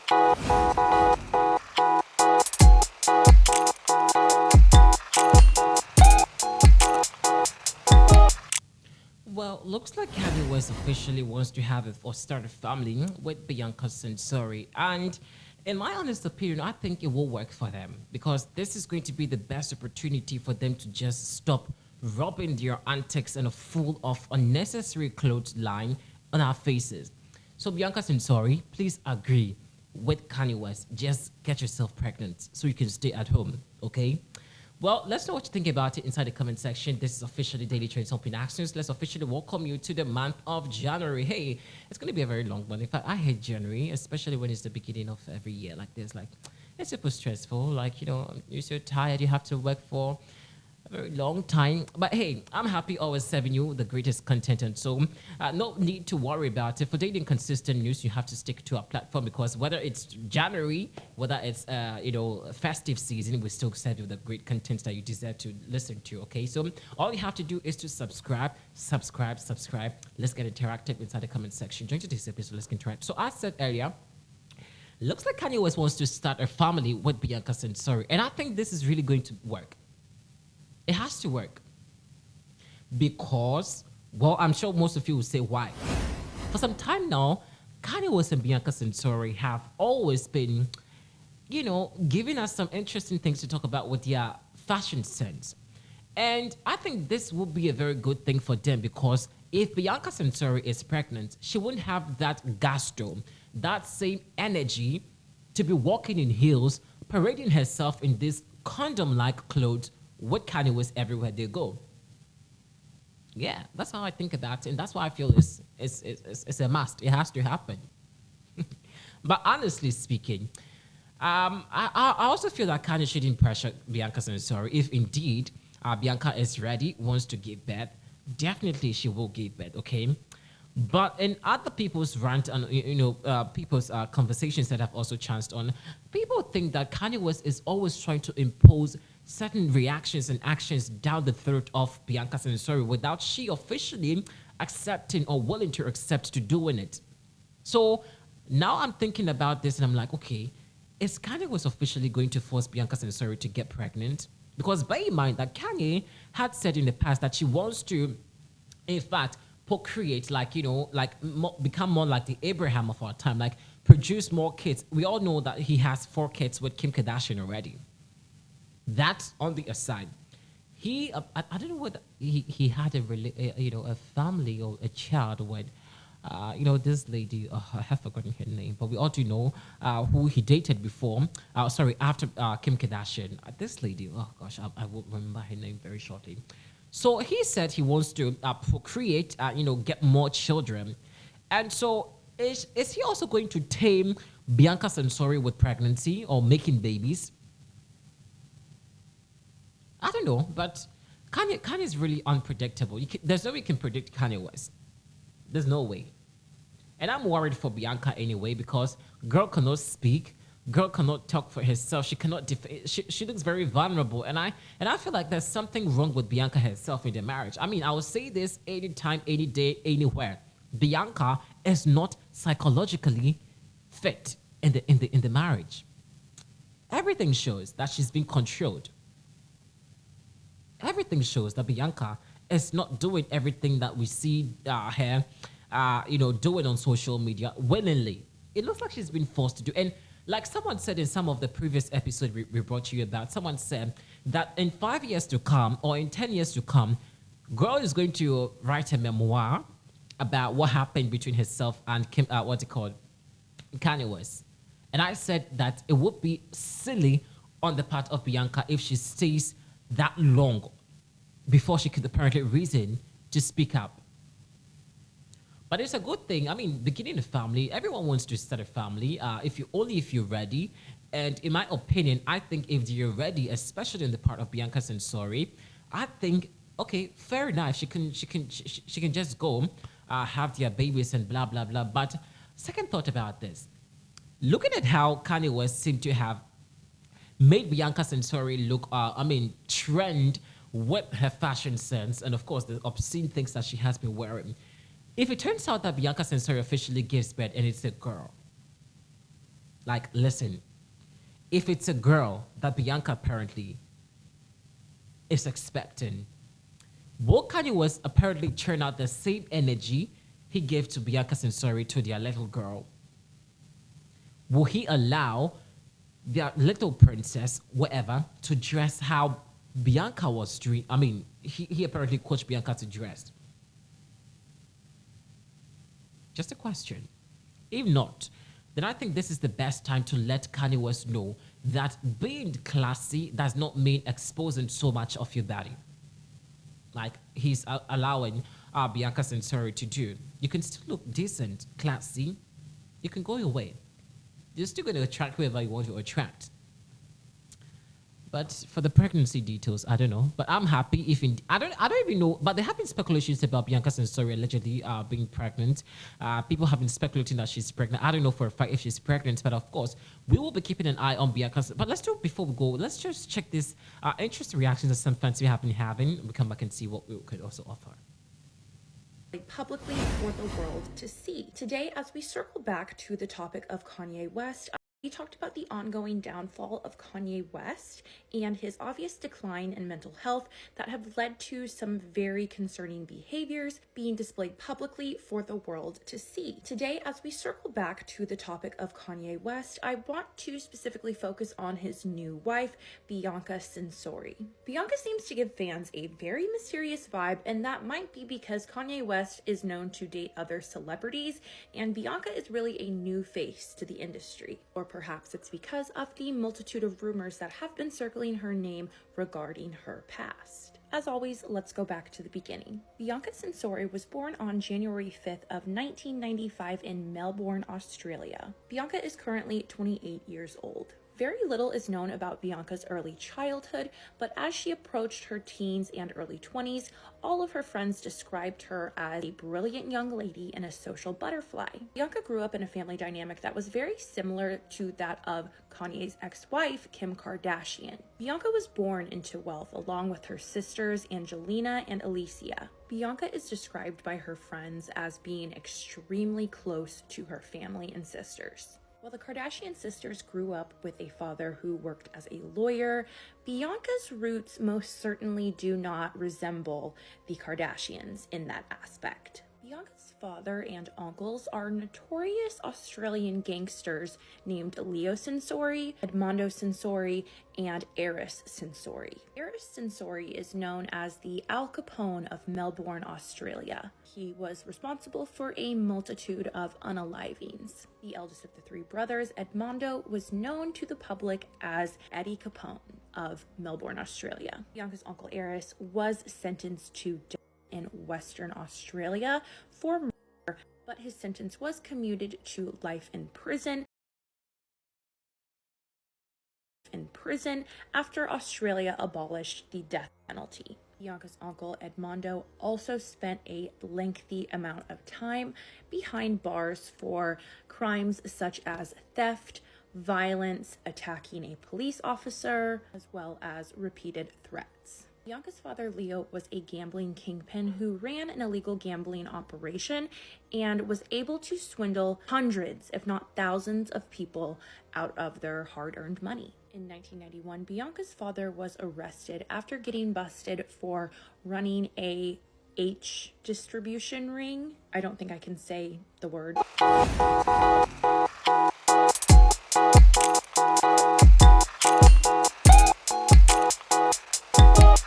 Well, looks like Kanye West officially wants to have a or start a family with Bianca Censori. And in my honest opinion, I think it will work for them because this is going to be the best opportunity for them to just stop rubbing their antics and a full of unnecessary clothesline on our faces. So Bianca Censori, please agree with Kanye West. Just get yourself pregnant so you can stay at home, okay? Well, let's know what you think about it inside the comment section. This is officially Daily Trends Helping Actions. Let's officially welcome you to the month of January. Hey, it's going to be a very long month. In fact, I hate January, especially when it's the beginning of every year like this. Like, it's super stressful. Like, you're so tired. You have to work for a very long time. But hey, I'm happy always serving you the greatest content. And so no need to worry about it. For daily and consistent news, you have to stick to our platform because whether it's January, whether it's, festive season, we still serve you the great content that you deserve to listen to. Okay, so all you have to do is to subscribe. Let's get interactive inside the comment section. Join today's episode. Let's interact. So I said earlier, looks like Kanye West wants to start a family with Bianca Censori. And I think this is really going to work. It has to work because, well, I'm sure most of you will say why. For some time now, Kanye West and Bianca Censori have always been, giving us some interesting things to talk about with their fashion sense. And I think this will be a very good thing for them because if Bianca Censori is pregnant, she wouldn't have that gusto, that same energy to be walking in heels, parading herself in this condom-like clothes with Kanye West everywhere they go. Yeah, that's how I think about it, and that's why I feel it's a must. It has to happen. But honestly speaking, I also feel that Kanye shouldn't pressure Bianca Censori. If indeed Bianca is ready, wants to give birth, definitely she will give birth. Okay. But in other people's rant and people's conversations that I've also chanced on, people think that Kanye West is always trying to impose certain reactions and actions down the throat of Bianca Censori without she officially accepting or willing to accept to doing it. So now I'm thinking about this and I'm like, okay, is Kanye West officially going to force Bianca Censori to get pregnant? Because bear in mind that Kanye had said in the past that she wants to, in fact, procreate, become more like the Abraham of our time, like produce more kids. We all know that he has 4 kids with Kim Kardashian already. That's on the aside. I don't know whether he had a family or a child with, this lady. I have forgotten her name, but we all do know who he dated before. After Kim Kardashian. This lady. Oh gosh, I will remember her name very shortly. So he said he wants to procreate, get more children, and so is he also going to tame Bianca Censori with pregnancy or making babies? I don't know, but Kanye is really unpredictable. There's no way you can predict Kanye West. There's no way. And I'm worried for Bianca anyway because girl cannot speak, girl cannot talk for herself. She cannot she looks very vulnerable, and I feel like there's something wrong with Bianca herself in the marriage. I mean, I will say this anytime, any day, anywhere. Bianca is not psychologically fit in the marriage. Everything shows that she's being controlled. Everything shows that Bianca is not doing everything that we see her, doing on social media willingly. It looks like she's been forced to do. And like someone said in some of the previous episodes we brought to you about, someone said that in 5 years to come or in 10 years to come, girl is going to write a memoir about what happened between herself and Kanye West. And I said that it would be silly on the part of Bianca if she stays that long before she could apparently reason to speak up. But it's a good thing. I mean, beginning a family, everyone wants to start a family. If you're ready. And in my opinion, I think if you're ready, especially in the part of Bianca Censori, I think okay, fair enough. She can just go have their babies and blah blah blah. But second thought about this, looking at how Kanye West seemed to have made Bianca Censori look, trend with her fashion sense, and of course the obscene things that she has been wearing. If it turns out that Bianca Censori officially gives birth and it's a girl, Like, listen, if it's a girl that Bianca apparently is expecting, will Kanye West apparently turn out the same energy he gave to Bianca Censori to their little girl? Will he allow their little princess, whatever, to dress how Bianca was doing? I mean, he apparently coached Bianca to dress. Just a question. If not, then I think this is the best time to let Kanye West know that being classy does not mean exposing so much of your body. Like he's allowing Bianca Censori to do. You can still look decent, classy. You can go your way. You're still going to attract whoever you want to attract. But for the pregnancy details, I don't know. But I'm happy if I don't even know. But there have been speculations about Bianca Censori allegedly being pregnant. People have been speculating that she's pregnant. I don't know for a fact if she's pregnant, but of course we will be keeping an eye on Bianca. But let's do it before we go. Let's just check this interesting reactions that some fans we have been having. We come back and see what we could also offer publicly for the world to see. Today, as we circle back to the topic of Kanye West, we talked about the ongoing downfall of Kanye West and his obvious decline in mental health that have led to some very concerning behaviors being displayed publicly for the world to see. Today, as we circle back to the topic of Kanye West, I want to specifically focus on his new wife, Bianca Censori. Bianca seems to give fans a very mysterious vibe, and that might be because Kanye West is known to date other celebrities, and Bianca is really a new face to the industry. Or perhaps it's because of the multitude of rumors that have been circling her name regarding her past. As always, let's go back to the beginning. Bianca Censori was born on January 5th of 1995 in Melbourne, Australia. Bianca is currently 28 years old. Very little is known about Bianca's early childhood, but as she approached her teens and early 20s, all of her friends described her as a brilliant young lady and a social butterfly. Bianca grew up in a family dynamic that was very similar to that of Kanye's ex-wife, Kim Kardashian. Bianca was born into wealth along with her sisters, Angelina and Alicia. Bianca is described by her friends as being extremely close to her family and sisters. While the Kardashian sisters grew up with a father who worked as a lawyer, Bianca's roots most certainly do not resemble the Kardashians in that aspect. Bianca's father and uncles are notorious Australian gangsters named Leo Censori, Edmondo Censori, and Eris Censori. Eris Censori is known as the Al Capone of Melbourne, Australia. He was responsible for a multitude of unalivings. The eldest of the three brothers, Edmondo, was known to the public as Eddie Capone of Melbourne, Australia. Bianca's uncle Eris was sentenced to death in Western Australia for murder, but his sentence was commuted to life in prison after Australia abolished the death penalty. Bianca's uncle Edmondo also spent a lengthy amount of time behind bars for crimes such as theft, violence, attacking a police officer, as well as repeated threats. Bianca's father, Leo, was a gambling kingpin who ran an illegal gambling operation and was able to swindle hundreds, if not thousands, of people out of their hard-earned money. In 1991, Bianca's father was arrested after getting busted for running a H distribution ring. I don't think I can say the word.